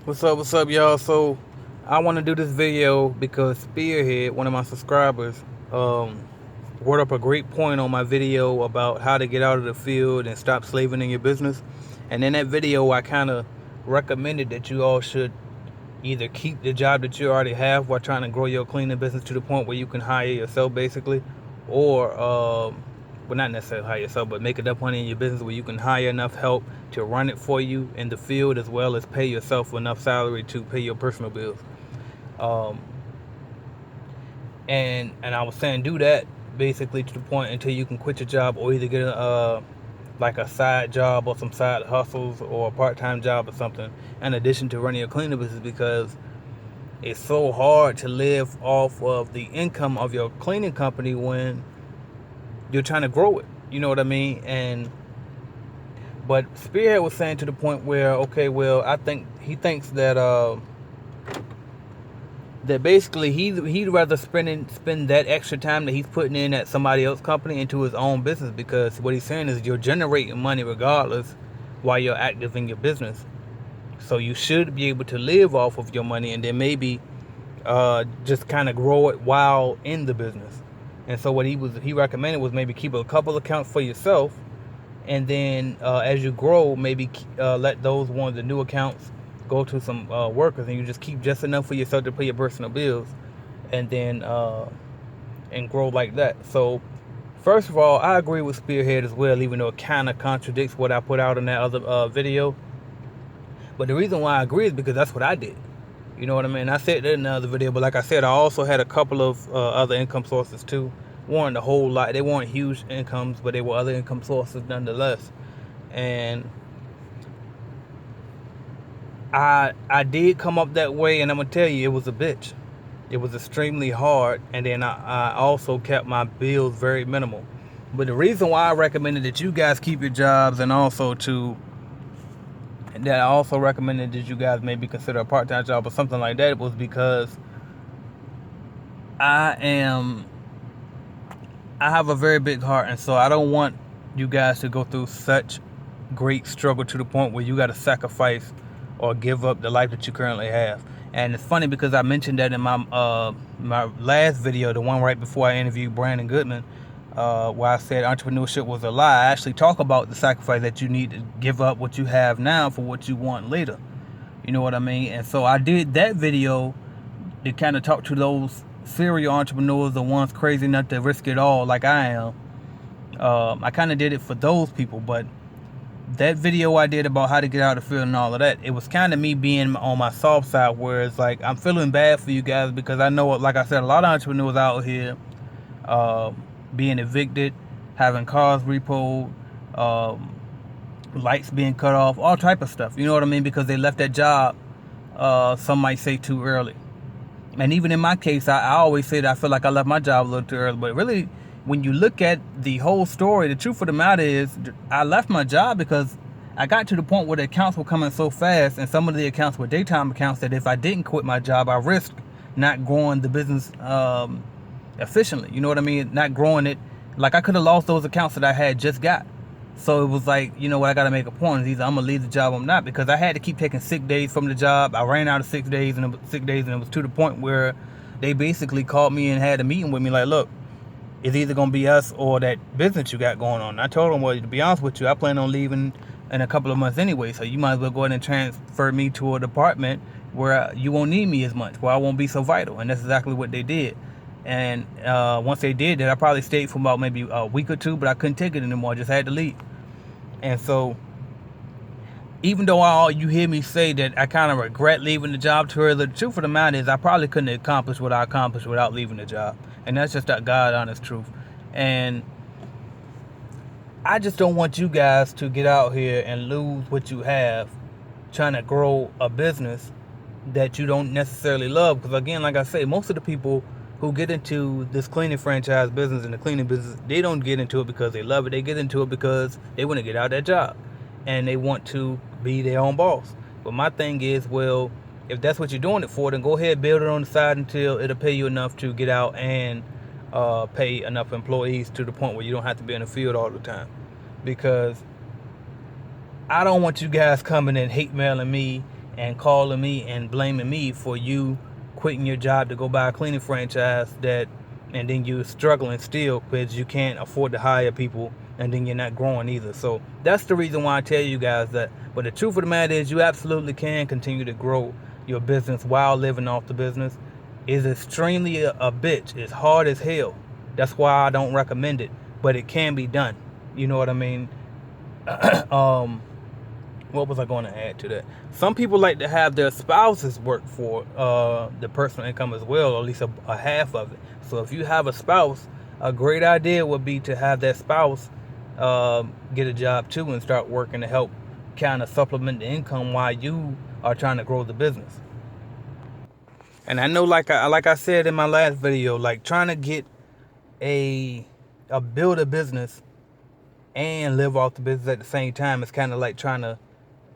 What's up, y'all? So, I want to do this video because Spearhead, one of my subscribers, um, brought up a great point on my video about how to get out of the field and stop slaving in your business. And in that video, I kind of recommended that you all should either keep the job that you already have while trying to grow your cleaning business to the point where you can hire yourself, basically, or well, not necessarily hire yourself, but make enough money in your business where you can hire enough help to run it for you in the field, as well as pay yourself enough salary to pay your personal bills. Um, and I was saying do that basically to the point until you can quit your job or either get like a side job or some side hustles or a part-time job or something in addition to running your cleaning business, because it's so hard to live off of the income of your cleaning company when you're trying to grow it. You know what I mean? And but Spearhead was saying to the point where, okay, well, I think he thinks that basically he'd rather spend that extra time that he's putting in at somebody else's company into his own business, because what he's saying is you're generating money regardless while you're active in your business. So you should be able to live off of your money and then maybe just kind of grow it while in the business. And so what he recommended was maybe keep a couple accounts for yourself, and then as you grow, maybe let those ones, the new accounts, go to some workers, and you just keep just enough for yourself to pay your personal bills, and then and grow like that. So first of all, I agree with Spearhead as well, even though it kind of contradicts what I put out in that other video. But the reason why I agree is because that's what I did. You know what I mean? I said that in another video, but like I said, I also had a couple of other income sources too. Weren't a whole lot. They weren't huge incomes, but they were other income sources nonetheless. And I did come up that way, and I'm gonna tell you, it was a bitch. It was extremely hard, and then I also kept my bills very minimal. But the reason why I recommended that you guys keep your jobs, and also that I also recommended that you guys maybe consider a part-time job or something like that, was because I am I have a very big heart, and so I don't want you guys to go through such great struggle to the point where you got to sacrifice or give up the life that you currently have. And it's funny because I mentioned that in my last video, the one right before I interviewed Brandon Goodman, where I said entrepreneurship was a lie. I actually talk about the sacrifice that you need to give up what you have now for what you want later. You know what I mean? And so I did that video to kind of talk to those serial entrepreneurs, the ones crazy enough to risk it all like I am. I kind of did it for those people, but that video I did about how to get out of the field and all of that, it was kind of me being on my soft side, where it's like I'm feeling bad for you guys, because I know, like I said, a lot of entrepreneurs out here being evicted, having cars repoed, lights being cut off, all type of stuff. You know what I mean? Because they left that job, some might say, too early. And even in my case, I always say that I feel like I left my job a little too early. But really, when you look at the whole story, the truth of the matter is I left my job because I got to the point where the accounts were coming so fast, and some of the accounts were daytime accounts, that if I didn't quit my job, I risked not growing the business efficiently. You know what I mean? Not growing it. Like, I could have lost those accounts that I had just got. So it was like, you know what, I got to make a point. Either I'm going to leave the job or I'm not, because I had to keep taking sick days from the job. I ran out of 6 days, and it was to the point where they basically called me and had a meeting with me like, look, it's either going to be us or that business you got going on. And I told them, well, to be honest with you, I plan on leaving in a couple of months anyway, so you might as well go ahead and transfer me to a department where you won't need me as much, where I won't be so vital. And that's exactly what they did. And once they did that, I probably stayed for about maybe a week or two, but I couldn't take it anymore. I just had to leave. And so, even though all you hear me say that I kind of regret leaving the job too early, the truth of the matter is I probably couldn't accomplish what I accomplished without leaving the job. And that's just that God honest truth. And I just don't want you guys to get out here and lose what you have trying to grow a business that you don't necessarily love. Because again, like I say, most of the people who get into this cleaning franchise business and the cleaning business, they don't get into it because they love it. They get into it because they want to get out of that job and they want to be their own boss. But my thing is, well, if that's what you're doing it for, then go ahead, build it on the side until it'll pay you enough to get out and pay enough employees to the point where you don't have to be in the field all the time. Because I don't want you guys coming and hate mailing me and calling me and blaming me for you quitting your job to go buy a cleaning franchise and then you're struggling still because you can't afford to hire people, and then you're not growing either. So that's the reason why I tell you guys that. But the truth of the matter is, you absolutely can continue to grow your business while living off the business. It's extremely a bitch. It's hard as hell. That's why I don't recommend it. But it can be done. You know what I mean? What was I going to add to that? Some people like to have their spouses work for the personal income as well, or at least a half of it. So if you have a spouse, a great idea would be to have that spouse get a job too and start working to help kind of supplement the income while you are trying to grow the business. And I know, like I said in my last video, like trying to get a build a business and live off the business at the same time is kind of like trying to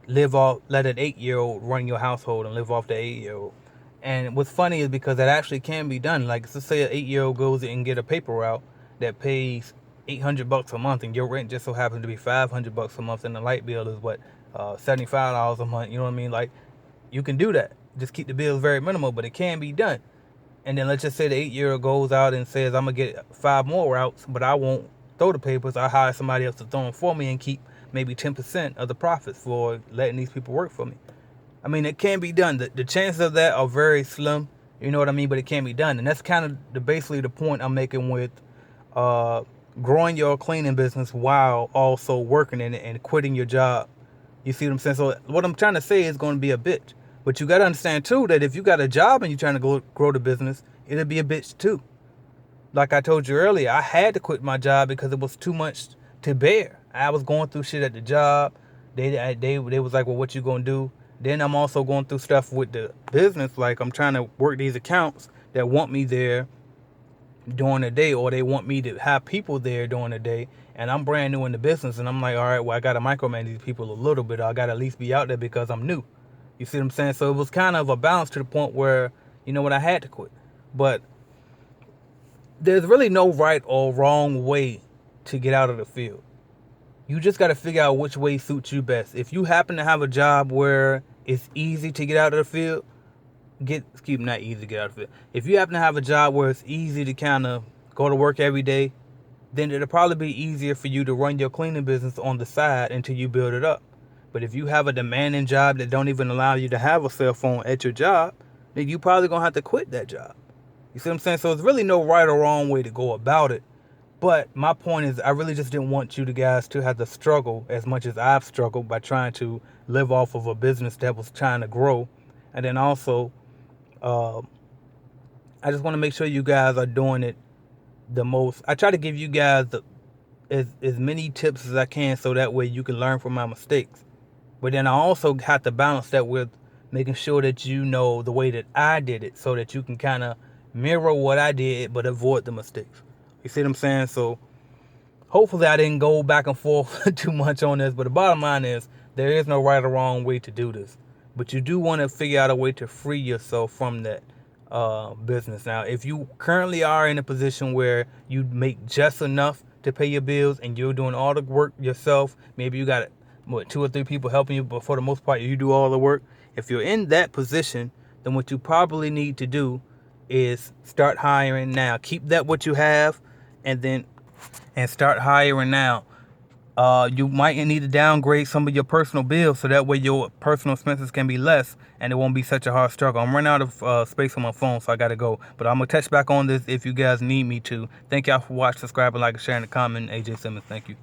let an 8-year-old run your household and live off the 8-year-old. And what's funny is because that actually can be done. Like, let's say an 8-year-old goes and get a paper route that pays $800 a month, and your rent just so happens to be $500 a month, and the light bill is what, $75 a month. You know what I mean? Like, you can do that. Just keep the bills very minimal, but it can be done. And then let's just say the 8-year-old goes out and says, I'm gonna get 5 more routes, but I won't throw the papers. I hire somebody else to throw them for me and keep maybe 10% of the profits for letting these people work for me. I mean, it can be done. The chances of that are very slim, you know what I mean? But it can be done. And that's kind of basically the point I'm making with growing your cleaning business while also working in it and quitting your job. You see what I'm saying? So what I'm trying to say is going to be a bitch. But you got to understand, too, that if you got a job and you're trying to grow the business, it'll be a bitch, too. Like I told you earlier, I had to quit my job because it was too much to bear. I was going through shit at the job. They was like, well, what you going to do? Then I'm also going through stuff with the business. Like, I'm trying to work these accounts that want me there during the day, or they want me to have people there during the day. And I'm brand new in the business. And I'm like, all right, well, I got to micromanage these people a little bit. I got to at least be out there because I'm new. You see what I'm saying? So it was kind of a balance to the point where, you know what, I had to quit. But there's really no right or wrong way to get out of the field. You just got to figure out which way suits you best. If you happen to have a job where it's easy to get out of the field, not easy to get out of the field. If you happen to have a job where it's easy to kind of go to work every day, then it'll probably be easier for you to run your cleaning business on the side until you build it up. But if you have a demanding job that don't even allow you to have a cell phone at your job, then you probably going to have to quit that job. You see what I'm saying? So there's really no right or wrong way to go about it. But my point is, I really just didn't want you guys to have to struggle as much as I've struggled by trying to live off of a business that was trying to grow. And then also, I just want to make sure you guys are doing it the most. I try to give you guys as many tips as I can so that way you can learn from my mistakes. But then I also have to balance that with making sure that you know the way that I did it so that you can kind of mirror what I did but avoid the mistakes. You see what I'm saying? So hopefully I didn't go back and forth too much on this. But the bottom line is there is no right or wrong way to do this. But you do want to figure out a way to free yourself from that business. Now, if you currently are in a position where you make just enough to pay your bills and you're doing all the work yourself, maybe you got 2 or 3 people helping you, but for the most part, you do all the work. If you're in that position, then what you probably need to do is start hiring now. Keep that what you have and start hiring now. You might need to downgrade some of your personal bills so that way your personal expenses can be less and it won't be such a hard struggle. I'm running out of space on my phone, so I got to go. But I'm going to touch back on this if you guys need me to. Thank y'all for watching, subscribing, liking, sharing, and comment. AJ Simmons, thank you.